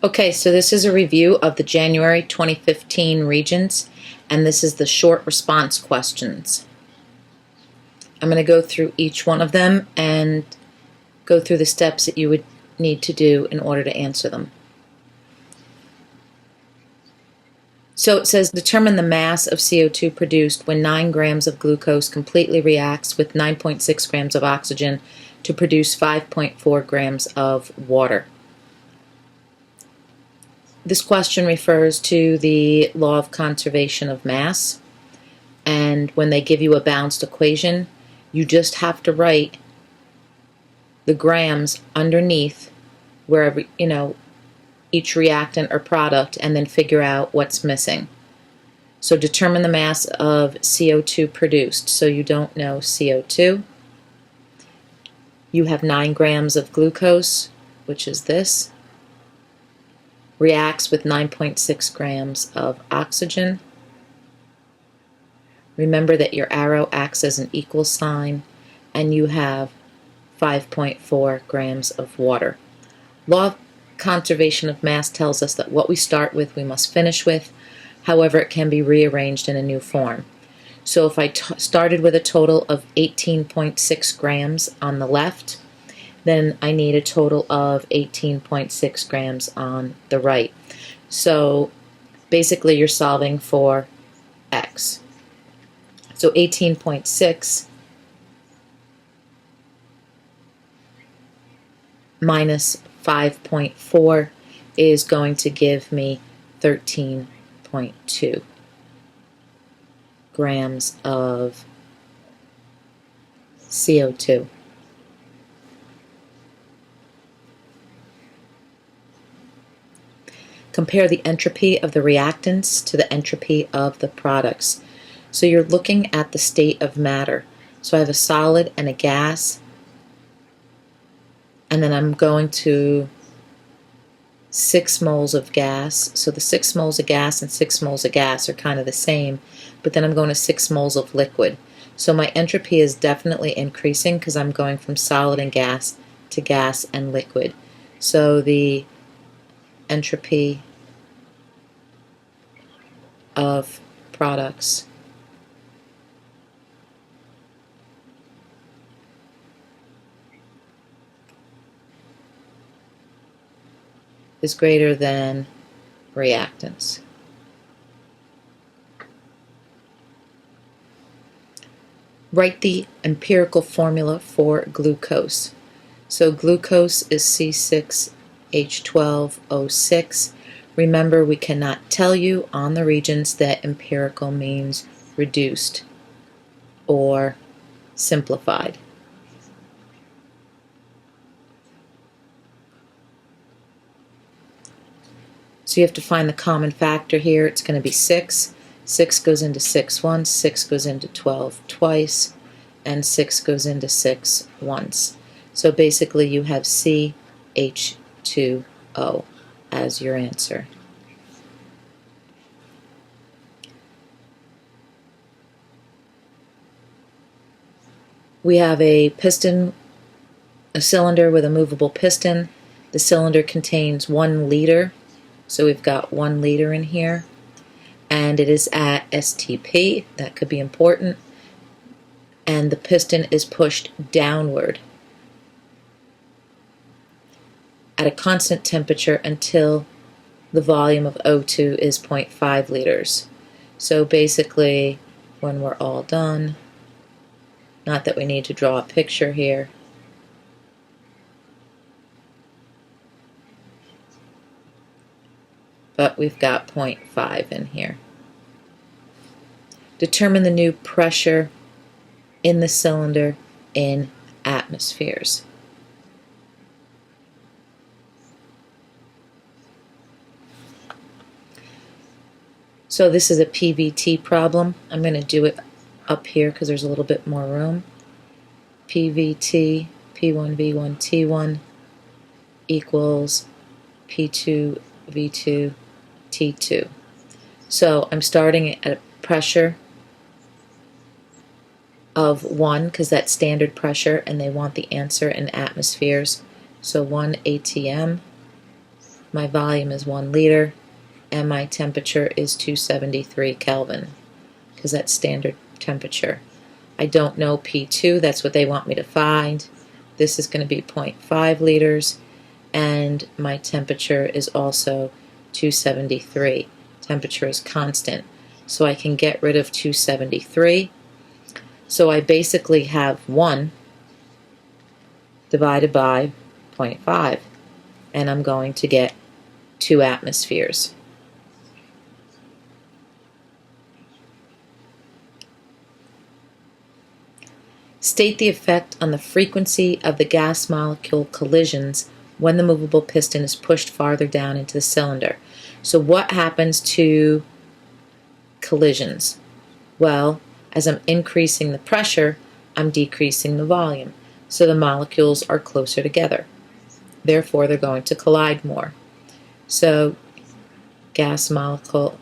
Okay, so this is a review of the January 2015 Regents, and this is the short response questions. I'm going to go through each one of them and go through the steps that you would need to do in order to answer them. So it says, determine the mass of CO2 produced when 9 grams of glucose completely reacts with 9.6 grams of oxygen to produce 5.4 grams of water. This question refers to the law of conservation of mass, and when they give you a balanced equation, you just have to write the grams underneath wherever, each reactant or product, and then figure out what's missing. So determine the mass of CO2 produced. So you don't know CO2. You have 9 grams of glucose, which is this, reacts with 9.6 grams of oxygen. Remember that your arrow acts as an equal sign, and you have 5.4 grams of water. Law of conservation of mass tells us that what we start with, we must finish with. However, it can be rearranged in a new form. So if I started with a total of 18.6 grams on the left, then I need a total of 18.6 grams on the right. So basically you're solving for x. So 18.6 minus 5.4 is going to give me 13.2 grams of CO2. Compare the entropy of the reactants to the entropy of the products. So you're looking at the state of matter. So I have a solid and a gas, and then I'm going to 6 moles of gas. So the 6 moles of gas and 6 moles of gas are kind of the same, but then I'm going to 6 moles of liquid. So my entropy is definitely increasing because I'm going from solid and gas to gas and liquid. So the entropy of products is greater than reactants. Write the empirical formula for glucose. So glucose is C6H12O6. Remember, we cannot tell you on the Regents that empirical means reduced or simplified. So you have to find the common factor here. It's going to be 6. 6 goes into 6 once, 6 goes into 12 twice, and 6 goes into 6 once. So basically you have CH2O as your answer. We have a cylinder with a movable piston. The cylinder contains 1 liter. So we've got 1 liter in here, and it is at STP. That could be important. And the piston is pushed downward at a constant temperature until the volume of O2 is 0.5 liters. So basically, when we're all done, not that we need to draw a picture here, but we've got 0.5 in here. Determine the new pressure in the cylinder in atmospheres. So this is a PVT problem. I'm going to do it up here because there's a little bit more room. PVT, P1V1T1 equals P2V2 T2. So I'm starting at a pressure of 1 because that's standard pressure and they want the answer in atmospheres. So 1 atm my volume is 1 liter, and my temperature is 273 Kelvin, because that's standard temperature. I don't know P2, that's what they want me to find. This is going to be 0.5 liters, and my temperature is also 273. Temperature is constant, so I can get rid of 273. So I basically have 1 divided by 0.5, and I'm going to get 2 atmospheres. State the effect on the frequency of the gas molecule collisions when the movable piston is pushed farther down into the cylinder. So what happens to collisions? Well, as I'm increasing the pressure, I'm decreasing the volume. So the molecules are closer together. Therefore, they're going to collide more. So gas molecule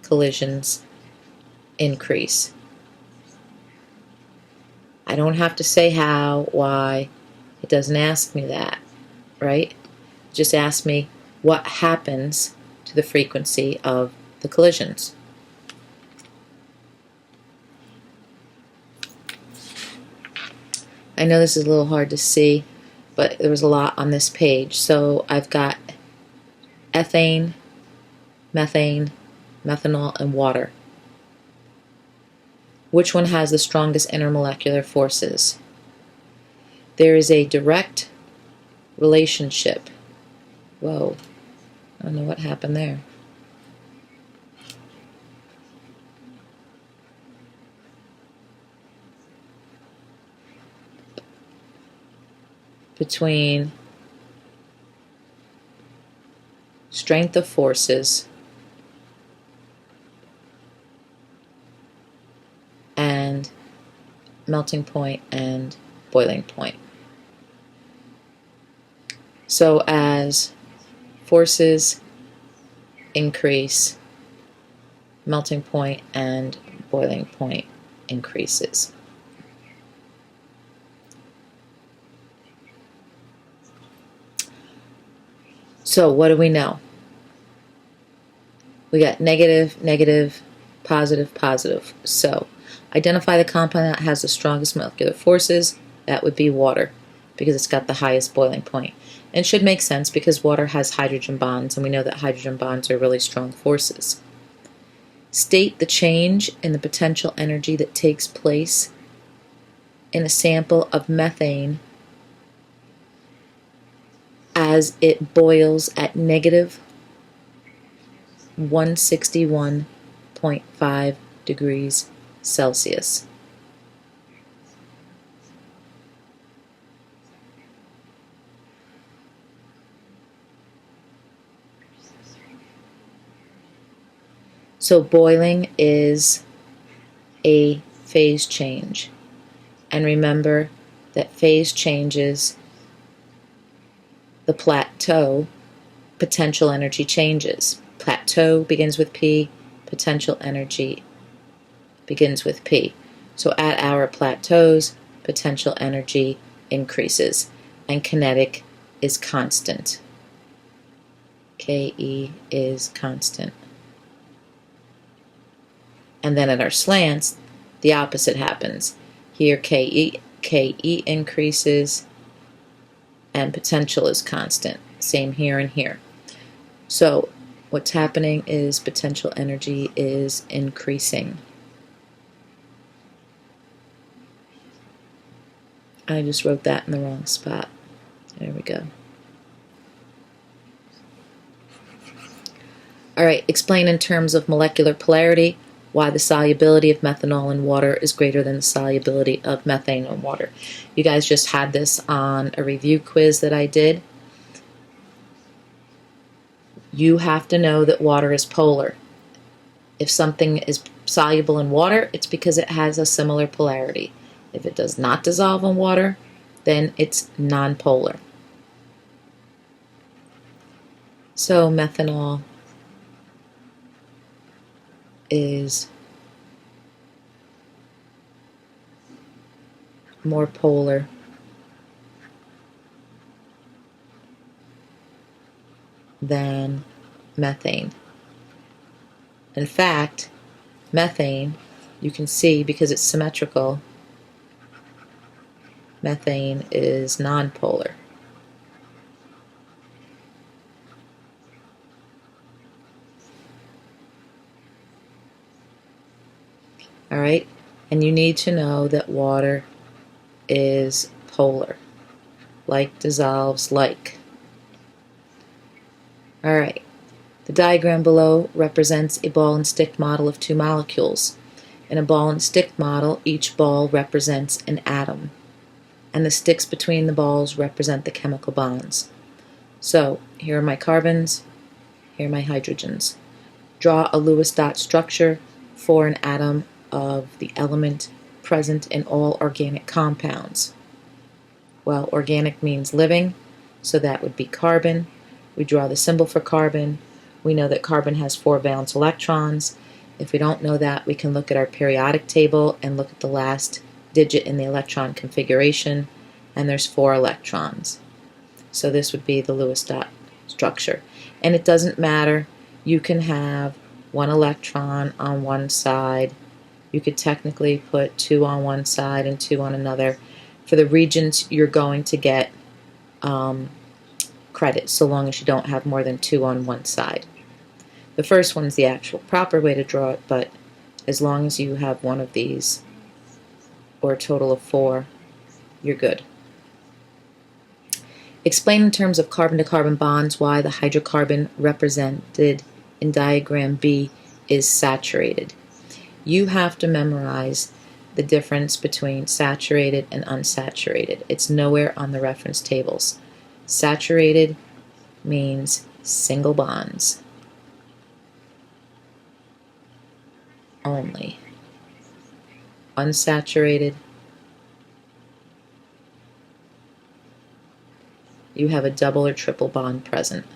collisions increase. I don't have to say how, why. It doesn't ask me that, right? It just asks me what happens to the frequency of the collisions. I know this is a little hard to see, but there was a lot on this page. So I've got ethane, methane, methanol, and water. Which one has the strongest intermolecular forces? There is a direct relationship. Whoa, I don't know what happened there. Between strength of forces and melting point and boiling point. So as forces increase, melting point and boiling point increases. So what do we know? We got negative, negative, positive, positive. So identify the compound that has the strongest molecular forces. That would be water, because it's got the highest boiling point. And it should make sense because water has hydrogen bonds, and we know that hydrogen bonds are really strong forces. State the change in the potential energy that takes place in a sample of methane as it boils at negative 161.5 degrees Celsius. So boiling is a phase change. And remember that phase changes, the plateau, potential energy changes. Plateau begins with P, potential energy begins with P. So at our plateaus, potential energy increases, and kinetic is constant. Ke is constant. And then at our slants, the opposite happens. Here Ke increases, and potential is constant. Same here and here. So what's happening is potential energy is increasing. I just wrote that in the wrong spot. There we go. All right, explain in terms of molecular polarity why the solubility of methanol in water is greater than the solubility of methane in water. You guys just had this on a review quiz that I did. You have to know that water is polar. If something is soluble in water, it's because it has a similar polarity. If it does not dissolve in water, then it's nonpolar. So methanol is more polar than methane. In fact, methane, you can see because it's symmetrical, methane is nonpolar. Alright, and you need to know that water is polar. Like dissolves like. Alright, the diagram below represents a ball and stick model of two molecules. In a ball and stick model, each ball represents an atom, and the sticks between the balls represent the chemical bonds. So, here are my carbons, here are my hydrogens. Draw a Lewis dot structure for an atom of the element present in all organic compounds. Well, organic means living, so that would be carbon. We draw the symbol for carbon. We know that carbon has 4 valence electrons. If we don't know that, we can look at our periodic table and look at the last digit in the electron configuration, and there's 4 electrons. So this would be the Lewis dot structure. And it doesn't matter. You can have 1 electron on one side. You could technically put 2 on one side and 2 on another. For the Regents, you're going to get credit so long as you don't have more than 2 on one side. The first one's the actual proper way to draw it, but as long as you have one of these, or a total of 4, you're good. Explain in terms of carbon-to-carbon bonds why the hydrocarbon represented in diagram B is saturated. You have to memorize the difference between saturated and unsaturated. It's nowhere on the reference tables. Saturated means single bonds only. Unsaturated, you have a double or triple bond present.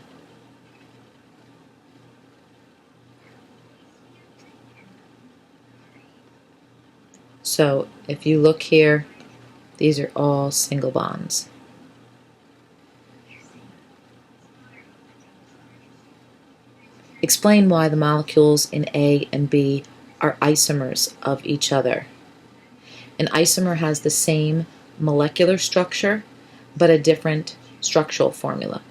So if you look here, these are all single bonds. Explain why the molecules in A and B are isomers of each other. An isomer has the same molecular structure, but a different structural formula.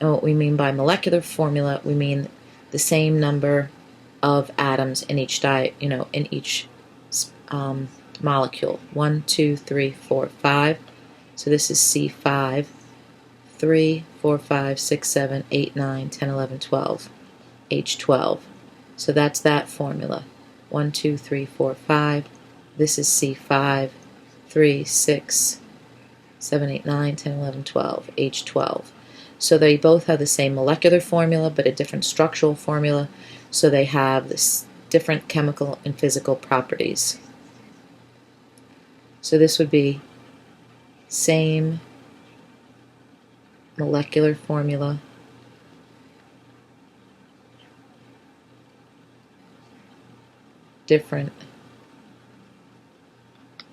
And what we mean by molecular formula, we mean the same number of atoms in each molecule. 1, 2, 3, 4, 5. So this is C5. 3, 4, 5, 6, 7, 8, 9, 10, 11, 12. H12. So that's that formula. 1, 2, 3, 4, 5. This is C5. 3, 6, 7, 8, 9, 10, 11, 12. H12. So they both have the same molecular formula, but a different structural formula. So they have this different chemical and physical properties. So this would be same molecular formula, different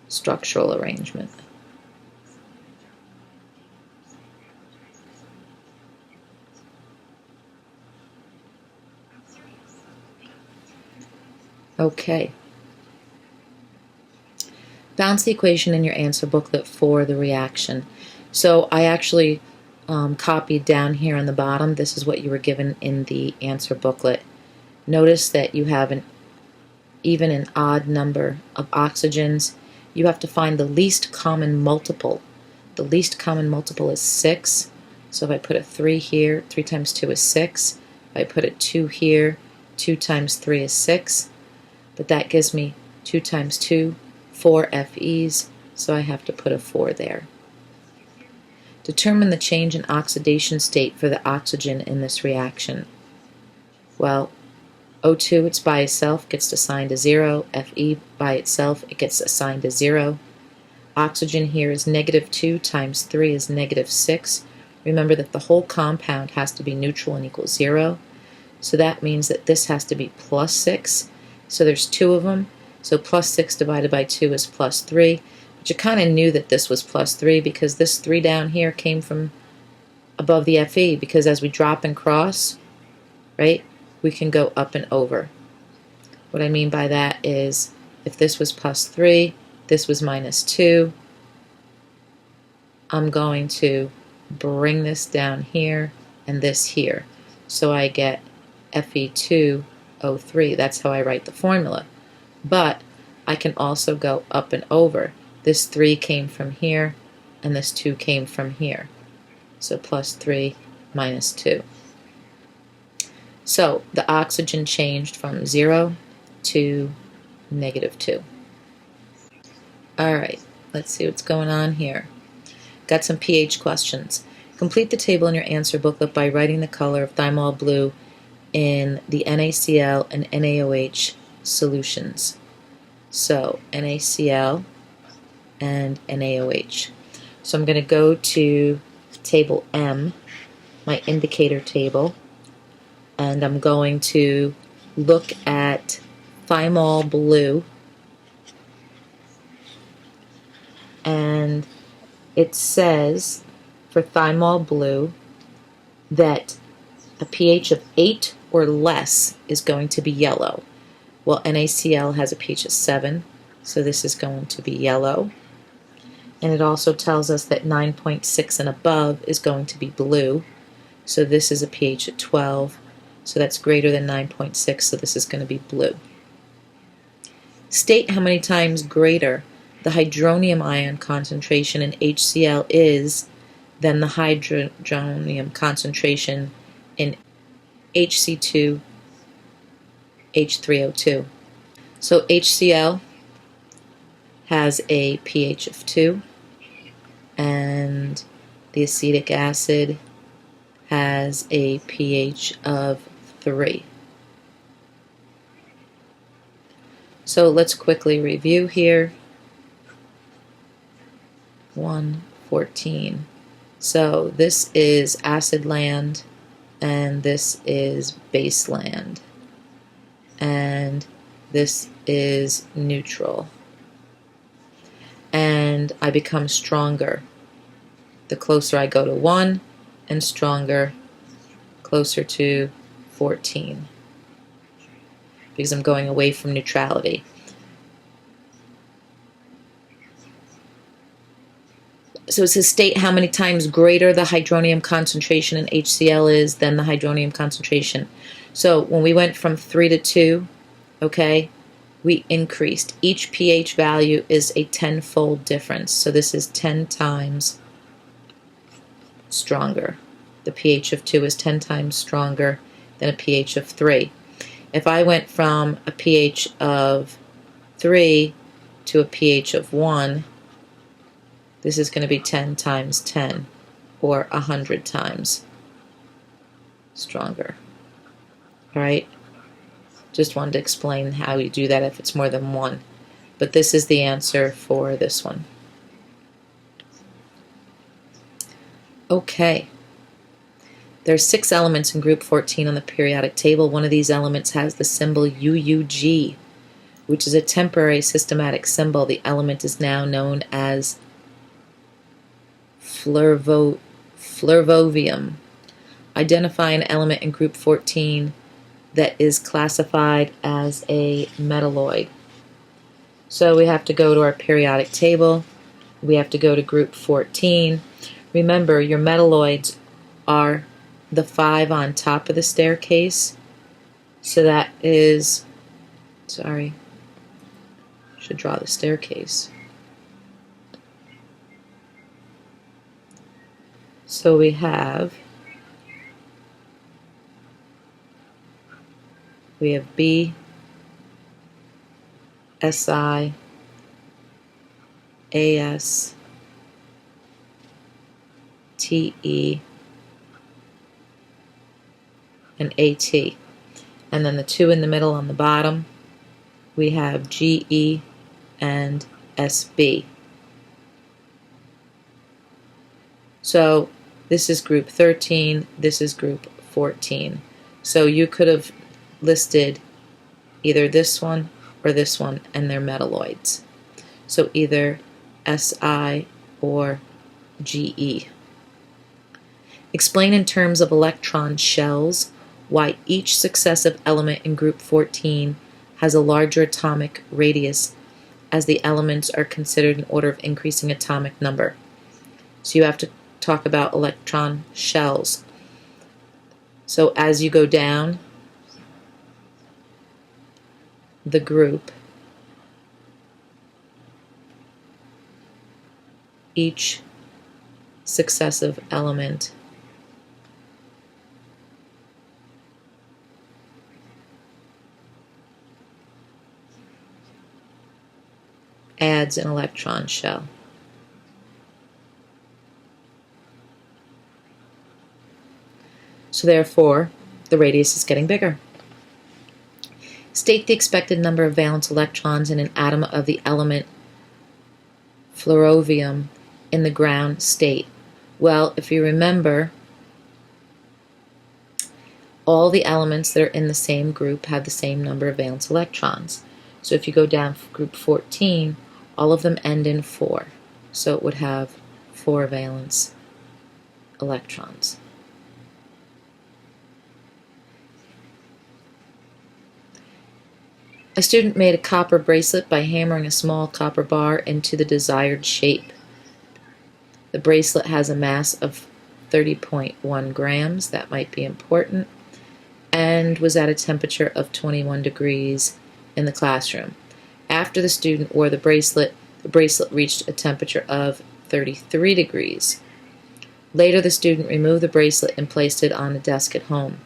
structural arrangement. Okay. Bounce the equation in your answer booklet for the reaction. So I actually copied down here on the bottom. This is what you were given in the answer booklet. Notice that you have an even an odd number of oxygens. You have to find the least common multiple. The least common multiple is 6. So if I put a 3 here, 3 times 2 is 6. If I put a 2 here, 2 times 3 is 6. But that gives me 2 times 2, 4 FEs, so I have to put a 4 there. Determine the change in oxidation state for the oxygen in this reaction. Well, O2, it's by itself, gets assigned to 0. Fe by itself, it gets assigned to 0. Oxygen here is -2 times 3 is -6. Remember that the whole compound has to be neutral and equal 0. So that means that this has to be +6. So there's 2 of them. So +6 divided by 2 is +3. But you kind of knew that this was +3 because this 3 down here came from above the Fe, because as we drop and cross, right, we can go up and over. What I mean by that is if this was plus 3, this was minus 2, I'm going to bring this down here and this here. So I get Fe2O3. That's how I write the formula. But I can also go up and over. This 3 came from here, and this 2 came from here. So plus 3 minus 2. So the oxygen changed from 0 to -2. Alright, let's see what's going on here. Got some pH questions. Complete the table in your answer booklet by writing the color of thymol blue in the NaCl and NaOH solutions. So NaCl and NaOH. So I'm going to go to table M, my indicator table, and I'm going to look at thymol blue, and it says for thymol blue that a pH of 8 or less is going to be yellow. Well, NaCl has a pH of 7, so this is going to be yellow. And it also tells us that 9.6 and above is going to be blue, so this is a pH of 12, so that's greater than 9.6, so this is going to be blue. State how many times greater the hydronium ion concentration in HCl is than the hydronium concentration in HC2, H3O2. So HCl has a pH of 2, and the acetic acid has a pH of 3. So let's quickly review here. 114. So this is acid land, and this is base land, and this is neutral. And I become stronger the closer I go to 1, and stronger closer to 14, because I'm going away from neutrality. So it says state how many times greater the hydronium concentration in HCl is than the hydronium concentration. So when we went from 3 to 2, okay, we increased. Each pH value is a 10-fold difference. So this is 10 times stronger. The pH of 2 is 10 times stronger than a pH of 3. If I went from a pH of 3 to a pH of 1, this is going to be 10 times 10, or 100 times stronger. Alright? Just wanted to explain how you do that if it's more than 1. But this is the answer for this one. Okay. There's 6 elements in group 14 on the periodic table. One of these elements has the symbol UUG, which is a temporary systematic symbol. The element is now known as flervovium. Identify an element in group 14 that is classified as a metalloid. So we have to go to our periodic table. We have to go to group 14. Remember, your metalloids are the 5 on top of the staircase. So that is, sorry, should draw the staircase. So we have B, Si, As, Te, and At. And then the 2 in the middle on the bottom, we have Ge and Sb. So this is group 13, this is group 14. So you could have listed either this one or this one, and they're metalloids. So either Si or Ge. Explain in terms of electron shells why each successive element in group 14 has a larger atomic radius as the elements are considered in order of increasing atomic number. So you have to talk about electron shells. So as you go down the group, each successive element adds an electron shell. So therefore, the radius is getting bigger. State the expected number of valence electrons in an atom of the element fluorovium in the ground state. Well, if you remember, all the elements that are in the same group have the same number of valence electrons. So if you go down group 14, all of them end in 4. So it would have 4 valence electrons. A student made a copper bracelet by hammering a small copper bar into the desired shape. The bracelet has a mass of 30.1 grams, that might be important, and was at a temperature of 21 degrees in the classroom. After the student wore the bracelet reached a temperature of 33 degrees. Later, the student removed the bracelet and placed it on the desk at home,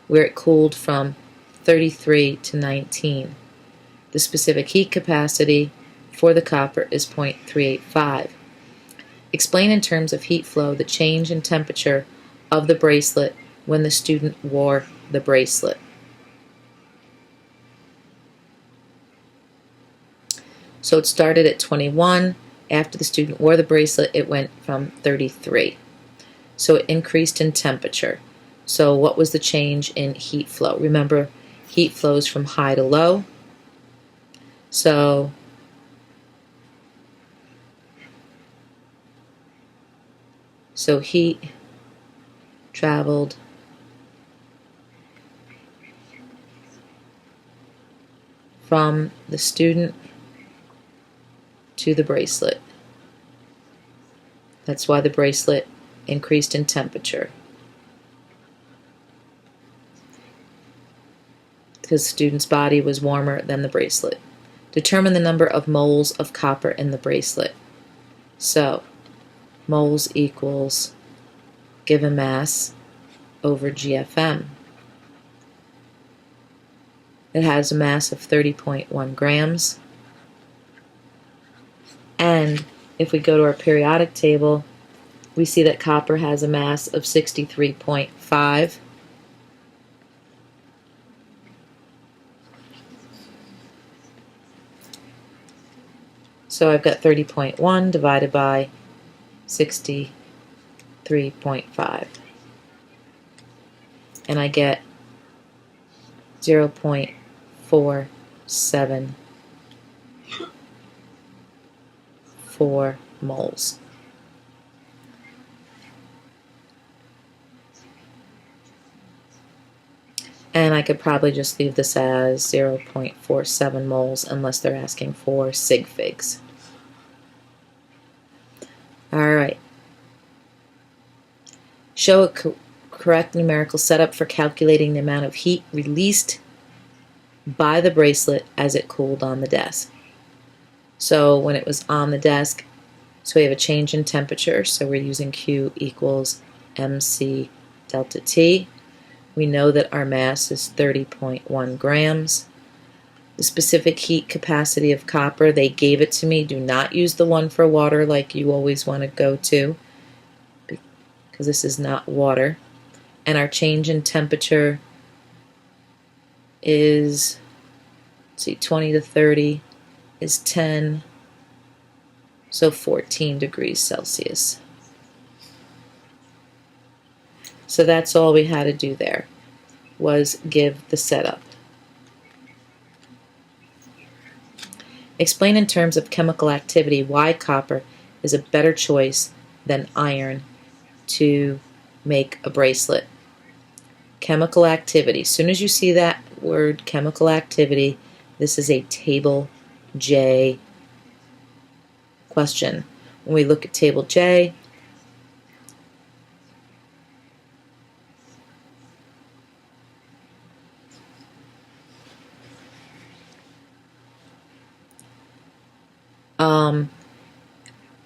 where it cooled from 33 to 19. The specific heat capacity for the copper is 0.385. Explain in terms of heat flow the change in temperature of the bracelet when the student wore the bracelet. So it started at 21. After the student wore the bracelet, it went from 33. So it increased in temperature. So what was the change in heat flow? Remember, heat flows from high to low. So heat traveled from the student to the bracelet. That's why the bracelet increased in temperature, because the student's body was warmer than the bracelet. Determine the number of moles of copper in the bracelet. So, moles equals given mass over GFM. It has a mass of 30.1 grams. And if we go to our periodic table, we see that copper has a mass of 63.5. So I've got 30.1 divided by 63.5. And I get 0.474 moles. And I could probably just leave this as 0.47 moles unless they're asking for sig figs. Alright. Show a correct numerical setup for calculating the amount of heat released by the bracelet as it cooled on the desk. So when it was on the desk, so we have a change in temperature, so we're using Q equals mc delta T. We know that our mass is 30.1 grams. The specific heat capacity of copper, they gave it to me. Do not use the one for water like you always want to go to, because this is not water. And our change in temperature is, let's see, 20 to 30 is 10, so 14 degrees Celsius. So that's all we had to do there, was give the setup. Explain in terms of chemical activity why copper is a better choice than iron to make a bracelet. Chemical activity. As soon as you see that word chemical activity, this is a table J question. When we look at table J,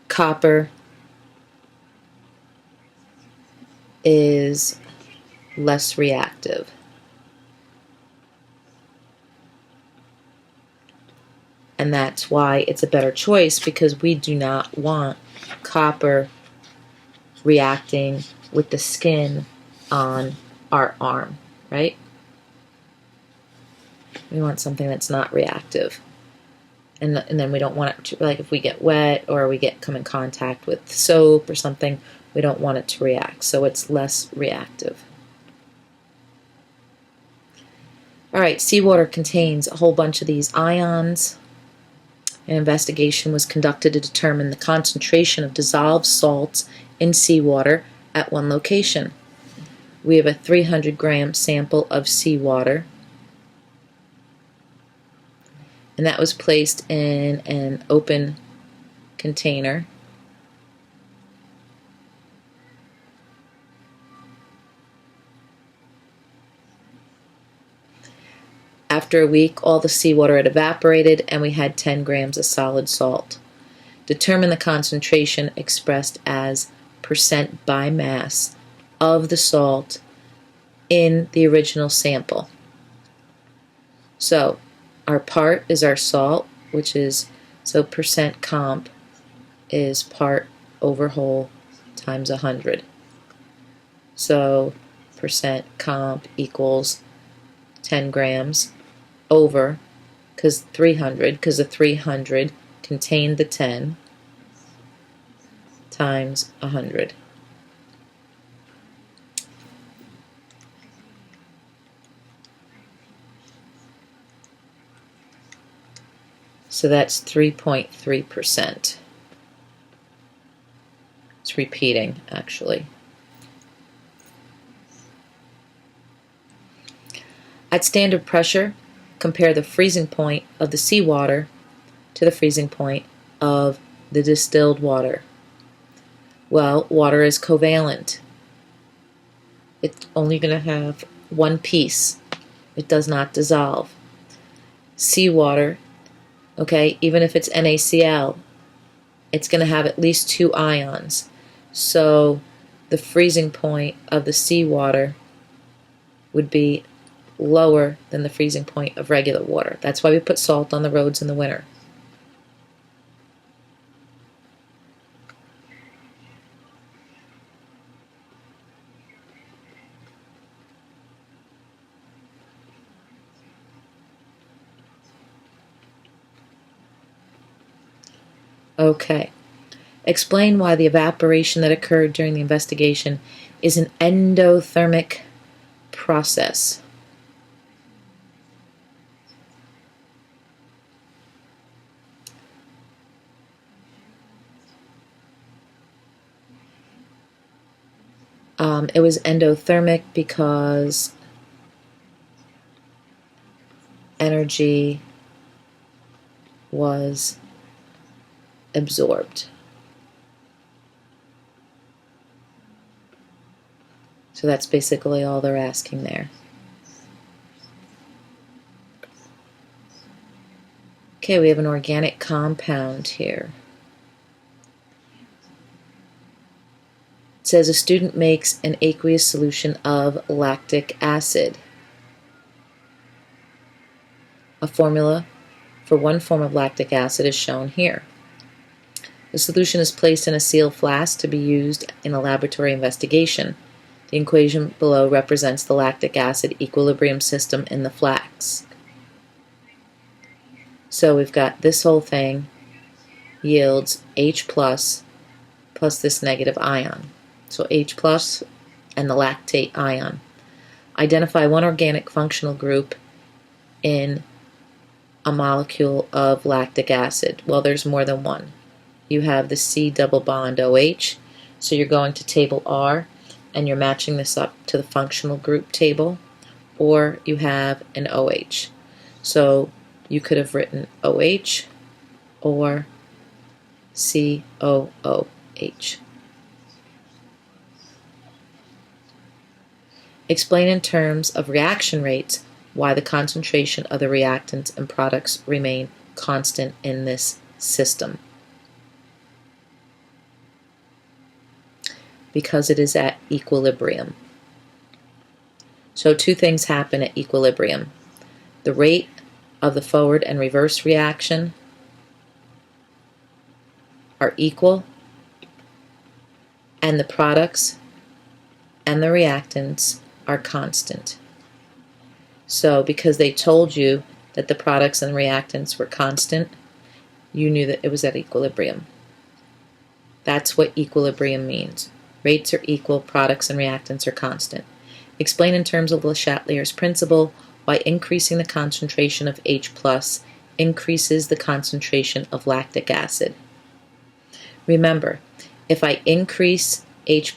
copper is less reactive. And that's why it's a better choice, because we do not want copper reacting with the skin on our arm, right? We want something that's not reactive. And then we don't want it to, like if we get wet or we come in contact with soap or something, we don't want it to react. So it's less reactive. All right, seawater contains a whole bunch of these ions. An investigation was conducted to determine the concentration of dissolved salts in seawater at one location. We have a 300-gram sample of seawater, and that was placed in an open container. After a week, all the seawater had evaporated, and we had 10 grams of solid salt. Determine the concentration expressed as percent by mass of the salt in the original sample. So our part is our salt, which is, so percent comp is part over whole times 100. So percent comp equals 10 grams over, because the 300 contained the 10, times 100. So that's 3.3%. It's repeating, actually. At standard pressure, compare the freezing point of the seawater to the freezing point of the distilled water. Well, water is covalent. It's only going to have one piece. It does not dissolve. Seawater, okay, even if it's NaCl, it's going to have at least 2 ions. So the freezing point of the seawater would be lower than the freezing point of regular water. That's why we put salt on the roads in the winter. Okay. Explain why the evaporation that occurred during the investigation is an endothermic process. It was endothermic because energy was absorbed. So that's basically all they're asking there. Okay, we have an organic compound here. It says a student makes an aqueous solution of lactic acid. A formula for one form of lactic acid is shown here. The solution is placed in a sealed flask to be used in a laboratory investigation. The equation below represents the lactic acid equilibrium system in the flask. So we've got this whole thing yields H plus this negative ion. So H plus and the lactate ion. Identify one organic functional group in a molecule of lactic acid. Well, there's more than one. You have the C double bond OH, so you're going to table R, and you're matching this up to the functional group table, or you have an OH. So you could have written OH or COOH. Explain in terms of reaction rates why the concentration of the reactants and products remain constant in this system. Because it is at equilibrium. So two things happen at equilibrium. The rate of the forward and reverse reaction are equal, and the products and the reactants are constant. So because they told you that the products and reactants were constant, you knew that it was at equilibrium. That's what equilibrium means. Rates are equal, products and reactants are constant. Explain in terms of Le Chatelier's principle why increasing the concentration of H+ increases the concentration of lactic acid. Remember, if I increase H+,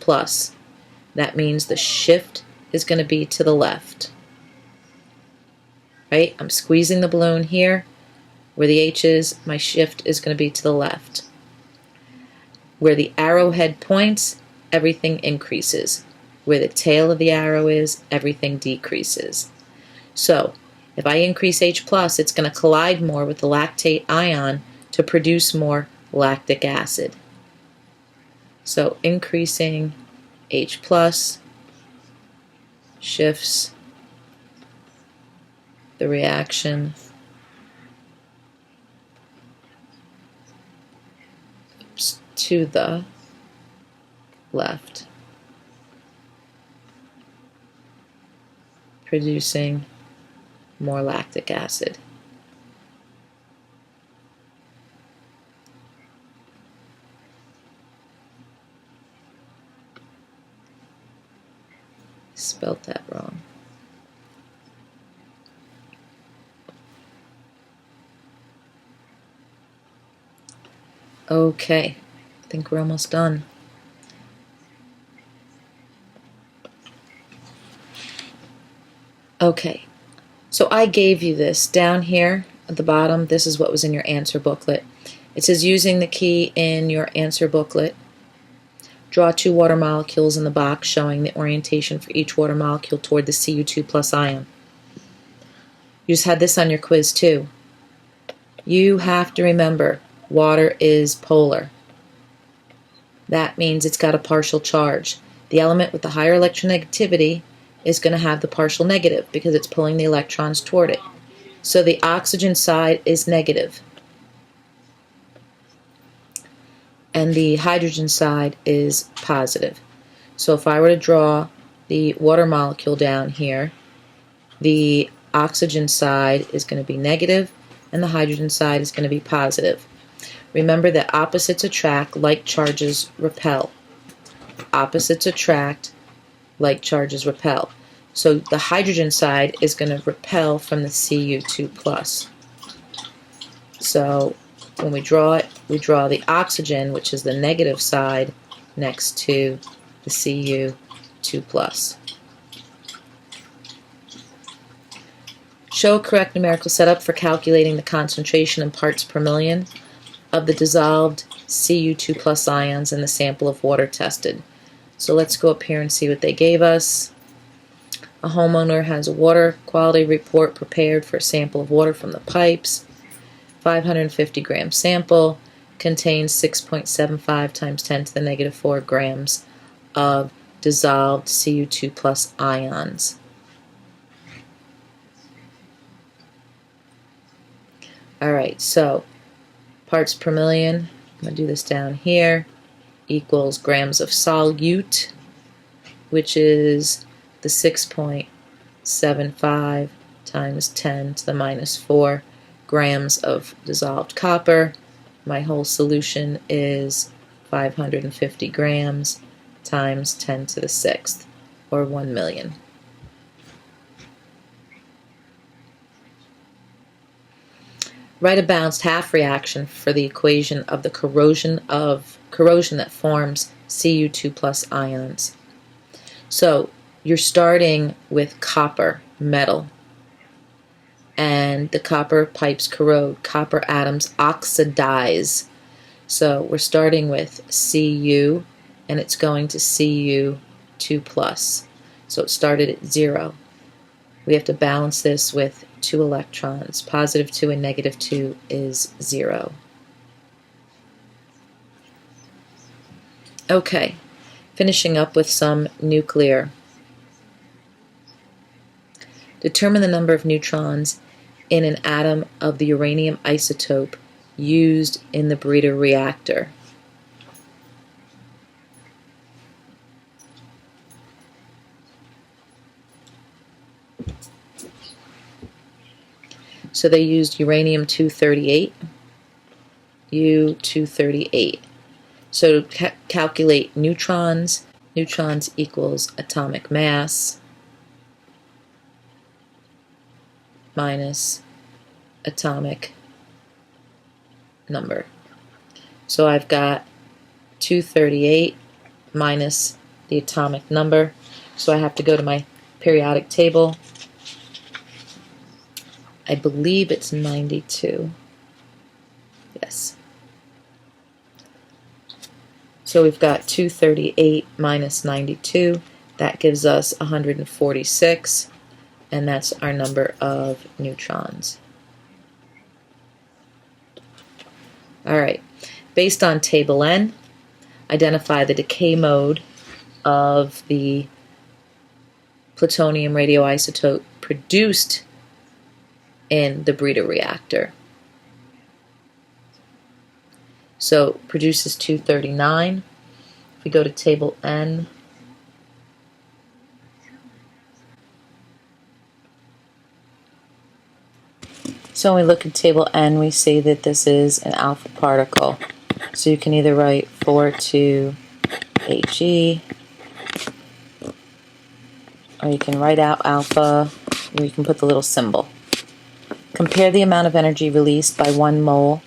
that means the shift is going to be to the left. Right? I'm squeezing the balloon here. Where the H is, my shift is going to be to the left. Where the arrowhead points, everything increases. Where the tail of the arrow is, everything decreases. So, if I increase H+, it's going to collide more with the lactate ion to produce more lactic acid. So, increasing H+ shifts the reaction to the left, producing more lactic acid. Spelt that wrong. Okay, I think we're almost done. Okay, so I gave you this down here at the bottom. This is what was in your answer booklet. It says, using the key in your answer booklet, draw two water molecules in the box showing the orientation for each water molecule toward the Cu2+ ion. You just had this on your quiz too. You have to remember, water is polar. That means it's got a partial charge. The element with the higher electronegativity is going to have the partial negative because it's pulling the electrons toward it. So the oxygen side is negative, and the hydrogen side is positive. So if I were to draw the water molecule down here, the oxygen side is going to be negative and the hydrogen side is going to be positive. Remember that opposites attract, like charges repel. Opposites attract, like charges repel. So the hydrogen side is going to repel from the Cu2+. So when we draw it, we draw the oxygen, which is the negative side, next to the Cu2+. Show a correct numerical setup for calculating the concentration in parts per million of the dissolved Cu2+ ions in the sample of water tested. So let's go up here and see what they gave us. A homeowner has a water quality report prepared for a sample of water from the pipes. 550 gram sample contains 6.75 times 10 to the negative 4 grams of dissolved Cu2+ ions. Alright, so parts per million, I'm going to do this down here, equals grams of solute, which is the 6.75 times 10 to the minus 4 grams of dissolved copper. My whole solution is 550 grams times 10 to the 6th, or 1 million. Write a balanced half reaction for the equation of the corrosion that forms Cu2+ ions. So you're starting with copper, metal, and the copper pipes corrode. Copper atoms oxidize. So we're starting with Cu, and it's going to Cu2+. So it started at 0. We have to balance this with 2 electrons. Positive 2 and negative 2 is 0. Okay, finishing up with some nuclear. Determine the number of neutrons in an atom of the uranium isotope used in the breeder reactor. So they used uranium-238, U-238. So to calculate neutrons, neutrons equals atomic mass minus atomic number. So I've got 238 minus the atomic number. So I have to go to my periodic table. I believe it's 92. Yes. So we've got 238 minus 92. That gives us 146. And that's our number of neutrons. Alright, based on table N, identify the decay mode of the plutonium radioisotope produced in the breeder reactor. So produces 239. If we go to table N, so when we look at table N, we see that this is an alpha particle. So you can either write 42He, or you can write out alpha, or you can put the little symbol. Compare the amount of energy released by 1 mole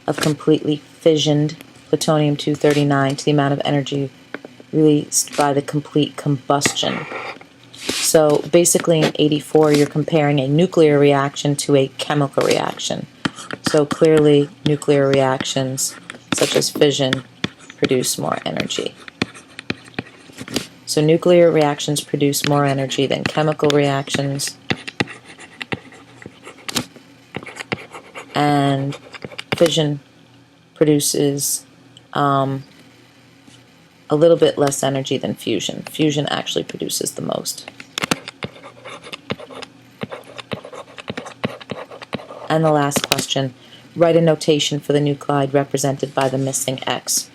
of completely fissioned plutonium-239 to the amount of energy released by the complete combustion. So basically in 84 you're comparing a nuclear reaction to a chemical reaction. So clearly nuclear reactions such as fission produce more energy. So nuclear reactions produce more energy than chemical reactions, and fission produces a little bit less energy than fusion. Fusion actually produces the most. And the last question, write a notation for the nuclide represented by the missing X.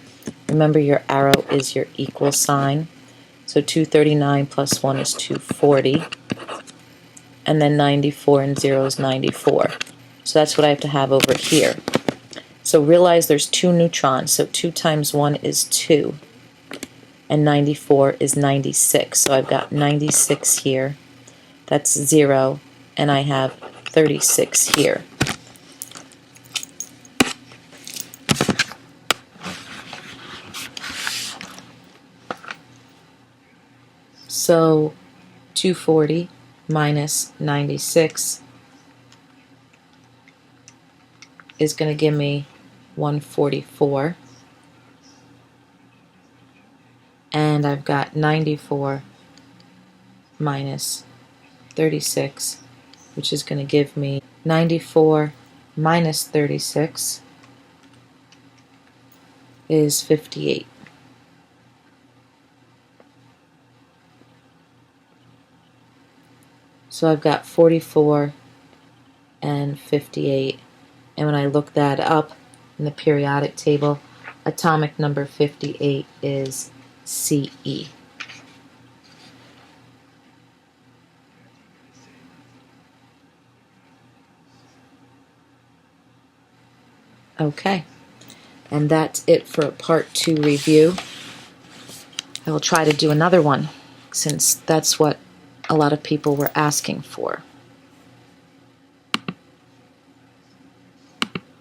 Remember, your arrow is your equal sign. So 239 plus 1 is 240. And then 94 and 0 is 94. So that's what I have to have over here. So realize there's 2 neutrons. So 2 times 1 is 2. And 94 is 96. So I've got 96 here. That's 0. And I have 36 here. So 240 minus 96 is going to give me 144. And I've got 94 minus 36, which is going to give me 94 minus 36 is 58. So I've got 44 and 58. And when I look that up in the periodic table, atomic number 58 is Ce. Okay, and that's it for part 2 review. I will try to do another one since that's what a lot of people were asking for.